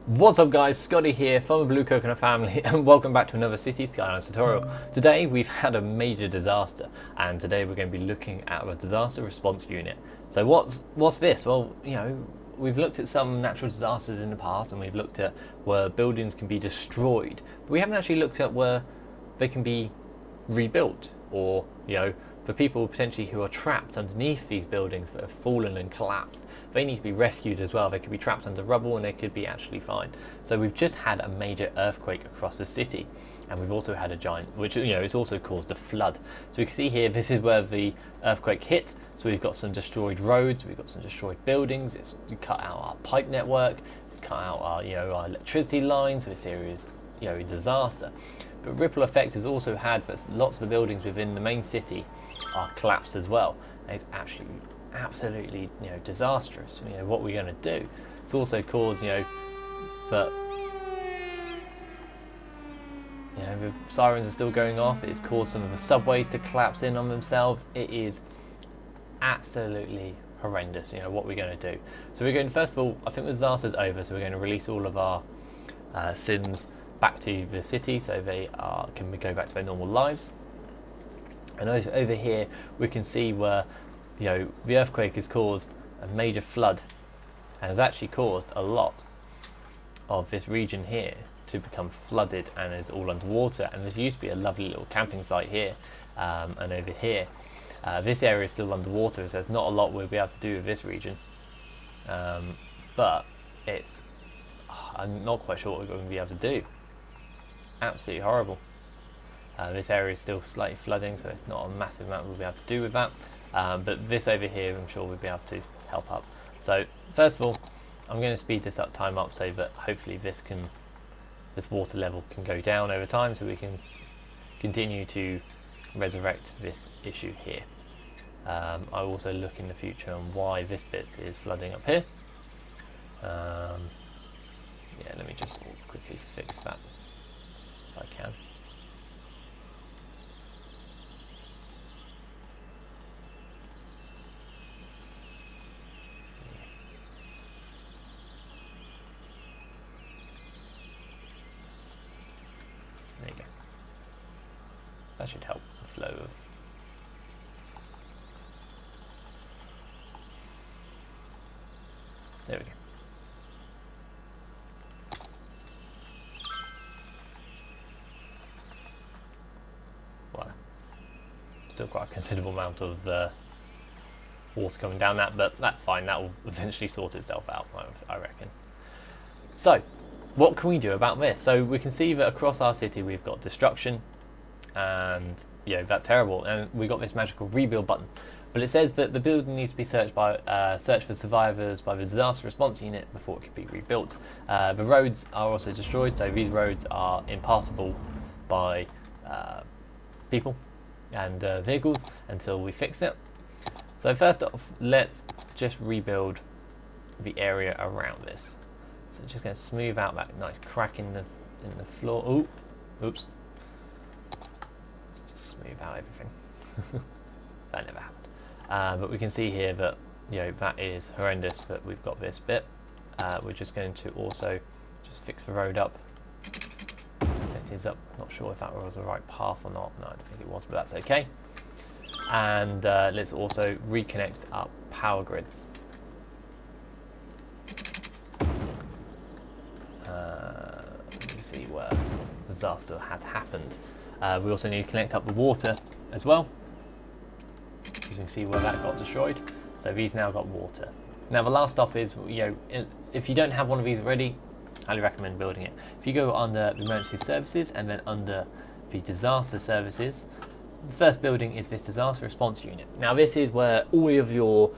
What's up guys, Scotty here from the Blue Coconut family and welcome back to another City Skylines tutorial. Today we've had a major disaster and today we're going to be looking at a disaster response unit. So what's this? Well, we've looked at some natural disasters in the past and we've looked at where buildings can be destroyed. But we haven't actually looked at where they can be rebuilt or, for people potentially who are trapped underneath these buildings that have fallen and collapsed. They need to be rescued as well. They could be trapped under rubble and they could be actually fine. So we've just had a major earthquake across the city, and we've also had a giant, which it's also caused a flood. So we can see here, this is where the earthquake hit. So we've got some destroyed roads, we've got some destroyed buildings, it's cut out our pipe network, it's cut out our our electricity lines. So this area is a disaster. But ripple effect has also had that lots of the buildings within the main city are collapsed as well. And it's actually absolutely disastrous. What we're going to do. It's also caused that the sirens are still going off. It's caused some of the subways to collapse in on themselves. It is absolutely horrendous. What we're going to do. So we're going, first of all, I think the disaster's over, so we're going to release all of our Sims back to the city so they can go back to their normal lives. And over here we can see where the earthquake has caused a major flood and has actually caused a lot of this region here to become flooded and is all underwater. And this used to be a lovely little camping site here, and over here this area is still underwater, so there's not a lot we'll be able to do with this region, but I'm not quite sure what we're going to be able to do. Absolutely horrible. This area is still slightly flooding, so it's not a massive amount we'll be able to do with that. But this over here, I'm sure we'll be able to help up. So first of all, I'm going to speed this time up so that hopefully this water level can go down over time, so we can continue to resurrect this issue here. I also look in the future on why this bit is flooding up here. Yeah, let me just quickly fix that if I can. There you go. That should help the flow of. There we go. Well, still quite a considerable amount of water coming down that, but that's fine. That will eventually sort itself out, I reckon. So, what can we do about this? So we can see that across our city we've got destruction, and that's terrible. And we got this magical rebuild button, but it says that the building needs to be searched for survivors by the disaster response unit before it can be rebuilt. The roads are also destroyed, so these roads are impassable by people and vehicles until we fix it. So first off, let's just rebuild the area around this. So just going to smooth out that nice crack in the floor. Ooh, oops. Let's just smooth out everything. That never happened. But we can see here that that is horrendous. But we've got this bit. We're just going to also just fix the road up. It is up. Not sure if that was the right path or not. No, I don't think it was, but that's okay. And let's also reconnect our power grids. You see where the disaster had happened. We also need to connect up the water as well. You can see where that got destroyed. So these now got water. Now the last stop is, if you don't have one of these already, highly recommend building it. If you go under the emergency services and then under the disaster services, the first building is this disaster response unit. Now this is where all of your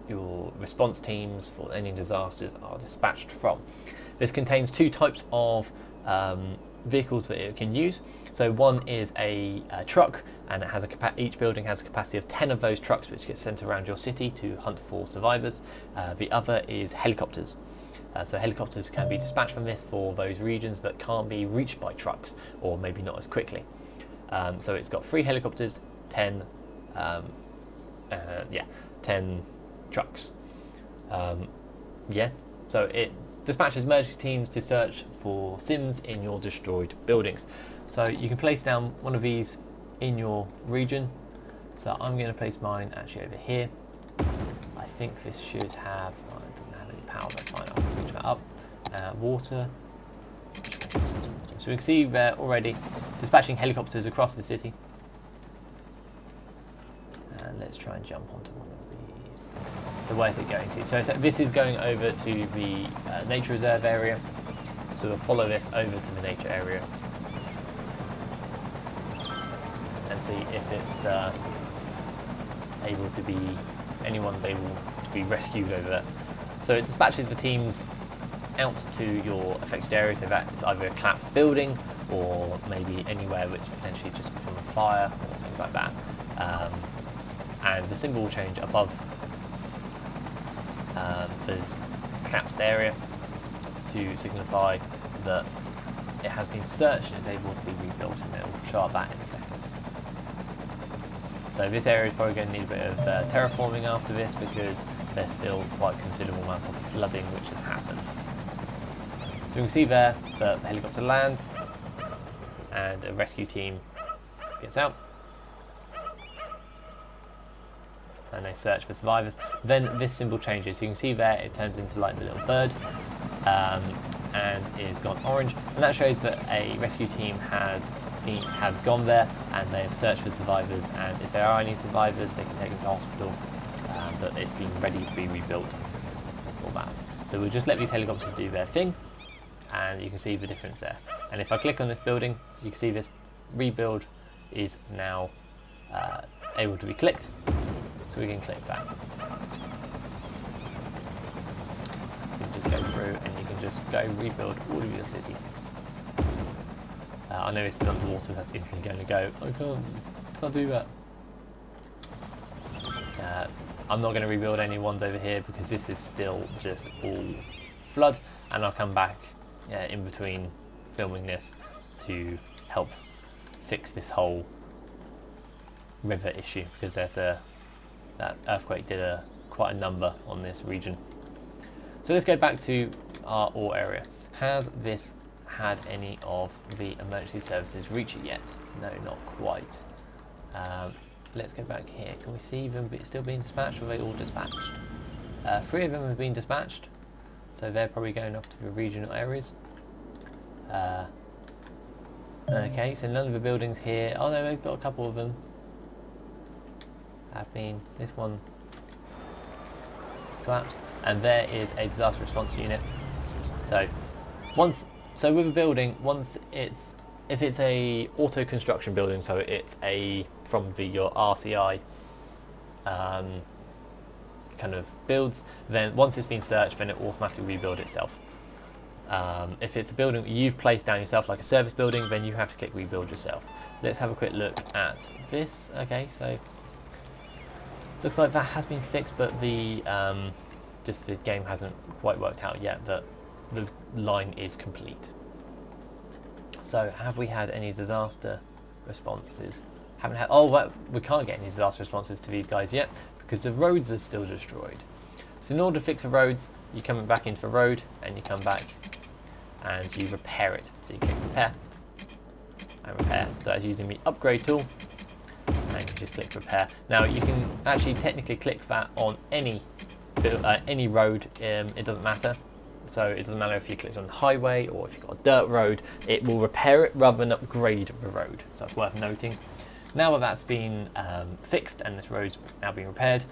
your response teams for any disasters are dispatched from. This contains two types of vehicles that it can use. So one is a truck, and it has each building has a capacity of 10 of those trucks, which get sent around your city to hunt for survivors. The other is helicopters. So helicopters can be dispatched from this for those regions that can't be reached by trucks, or maybe not as quickly. So it's got 3 helicopters, 10 10 trucks. Yeah, So it dispatches emergency teams to search for Sims in your destroyed buildings. So you can place down one of these in your region. So I'm going to place mine actually over here. I think this should have, oh, it doesn't have any power, that's fine, I'll reach that up. Water. So we can see they're already dispatching helicopters across the city. And let's try and jump onto one of these. So where's it going to? So this is going over to the nature reserve area. So we'll follow this over to the nature area and see if it's able to be, anyone's able to be rescued over there. So it dispatches the teams out to your affected area, so that's either a collapsed building or maybe anywhere which potentially just become on fire or things like that. And the symbol will change above the collapsed area to signify that it has been searched and is able to be rebuilt, and it will show up that in a second. So this area is probably going to need a bit of terraforming after this, because there's still quite a considerable amount of flooding which has happened. So you can see there the helicopter lands and a rescue team gets out and they search for survivors. Then this symbol changes. You can see there it turns into like the little bird and is gone orange, and that shows that a rescue team has gone there and they have searched for survivors, and if there are any survivors they can take them to hospital, but it's been ready to be rebuilt for that. So we'll just let these helicopters do their thing, and you can see the difference there. And if I click on this building, you can see this rebuild is now able to be clicked, so we can click that. You can just go through and you can just go rebuild all of your city. I know this is underwater, that's instantly going to go, I can't do that. I'm not going to rebuild any ones over here because this is still just all flood, and I'll come back in between filming this to help fix this whole river issue, because there's that earthquake did quite a number on this region. So let's go back to our ore area. Has this had any of the emergency services reach it yet? No, not quite. Let's go back here. Can we see them still being dispatched, or are they all dispatched? 3 of them have been dispatched, so they're probably going off to the regional areas. Okay, so none of the buildings here. Oh no, we've got a couple of them. Have been. This one is collapsed, and there is a disaster response unit. So with a building, if it's a auto construction building, so it's from your RCI kind of builds, then once it's been searched, then it automatically rebuilds itself. If it's a building you've placed down yourself, like a service building, then you have to click rebuild yourself. Let's have a quick look at this. Okay, so looks like that has been fixed, but the game hasn't quite worked out yet that the line is complete. So have we had any disaster responses? Haven't had. Oh, well, we can't get any disaster responses to these guys yet because the roads are still destroyed. So in order to fix the roads, you come back into the road and you come back and you repair it. So you click repair and repair. So that's using the upgrade tool, and you just click repair. Now you can actually technically click that on any road. It doesn't matter. So it doesn't matter if you clicked on the highway or if you've got a dirt road, it will repair it rather than upgrade the road. So that's worth noting. Now that that's been fixed and this road's now being repaired,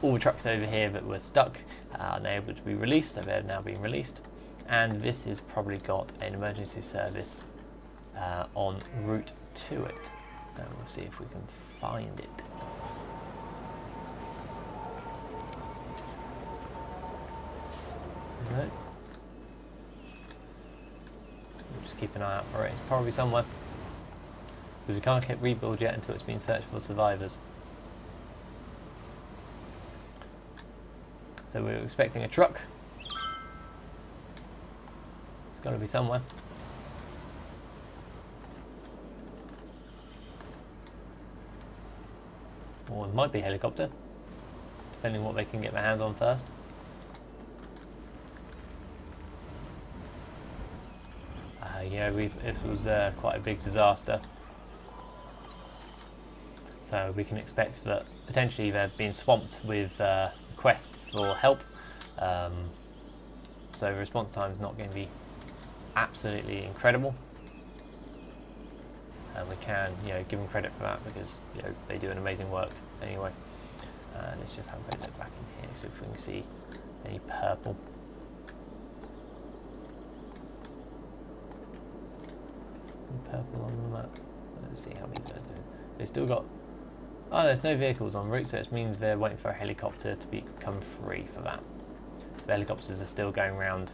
all the trucks over here that were stuck are now able to be released, so they're now being released. And this has probably got an emergency service en route to it. And we'll see if we can find it. No. We'll just keep an eye out for it. It's probably somewhere, because we can't click rebuild yet until it's been searched for survivors. So we're expecting a truck. It's got to be somewhere. Or it might be a helicopter, depending on what they can get their hands on first. this was quite a big disaster. So we can expect that potentially they're being swamped with requests for help. So response time is not going to be absolutely incredible. And we can, give them credit for that because, they do an amazing work anyway. Let's just have a quick look back in here, so if we can see any purple. Purple on the map. Let's see how these guys do. They've still got... Oh, there's no vehicles en route, so it means they're waiting for a helicopter to become free for that. The helicopters are still going around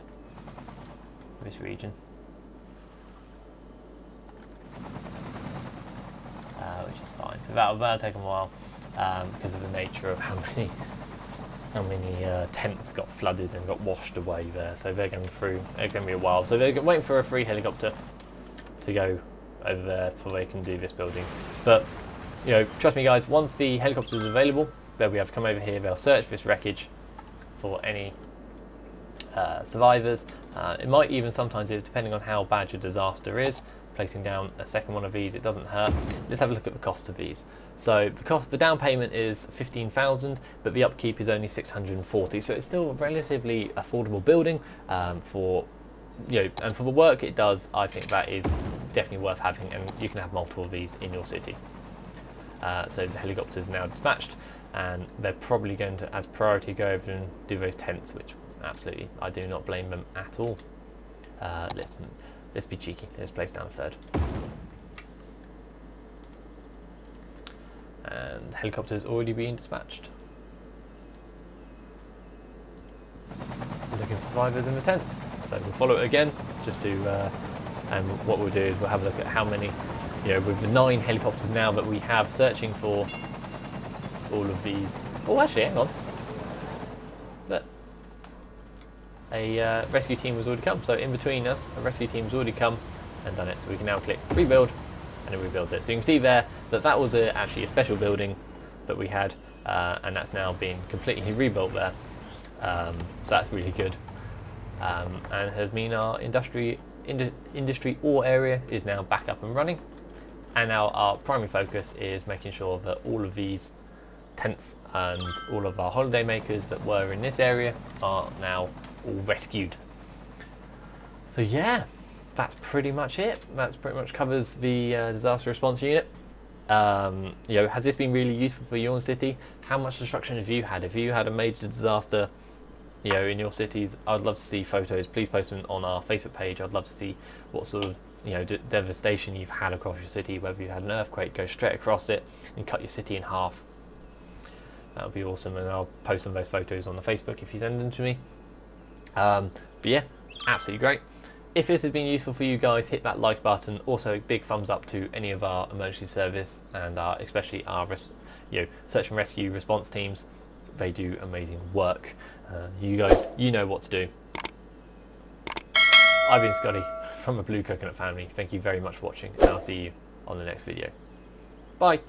this region. Which is fine. So that'll take them a while because of the nature of how many tents got flooded and got washed away there. So they're going through. It's going to be a while. So they're waiting for a free helicopter to go over there before they can do this building. But trust me, guys. Once the helicopter is available, they'll be able to come over here. They'll search this wreckage for any survivors. It might even sometimes, depending on how bad your disaster is, placing down a second one of these, it doesn't hurt. Let's have a look at the cost of these. So the down payment is 15,000, but the upkeep is only 640. So it's still a relatively affordable building for and for the work it does. I think that is definitely worth having, and you can have multiple of these in your city. So the helicopter's now dispatched, and they're probably going to, as priority, go over and do those tents, which absolutely I do not blame them at all. Let's be cheeky. Let's place down a third. And helicopter's already being dispatched. Looking for survivors in the tents. So we'll follow it again, just to, and what we'll do is we'll have a look at how many, with the 9 helicopters now that we have searching for all of these. Oh, actually, hang on. Look. A rescue team has already come, so in between us a rescue team has already come and done it, so we can now click rebuild and it rebuilds it. So you can see there that that was actually a special building that we had, and that's now been completely rebuilt there, so that's really good, and has mean our industry ore area is now back up and running, and now our primary focus is making sure that all of these tents and all of our holiday makers that were in this area are now all rescued. So yeah, that's pretty much it. That's pretty much covers the disaster response unit. Has this been really useful for your city? How much destruction have you had? If you had a major disaster, in your cities, I'd love to see photos. Please post them on our Facebook page. I'd love to see what sort of devastation you've had across your city. Whether you had an earthquake go straight across it and cut your city in half. That would be awesome, and I'll post some of those photos on the Facebook if you send them to me. But yeah, absolutely great. If this has been useful for you guys, hit that like button. Also, big thumbs up to any of our emergency service and especially our search and rescue response teams. They do amazing work. You guys, know what to do. I've been Skottyy from the Blue Coconut family. Thank you very much for watching, and I'll see you on the next video. Bye.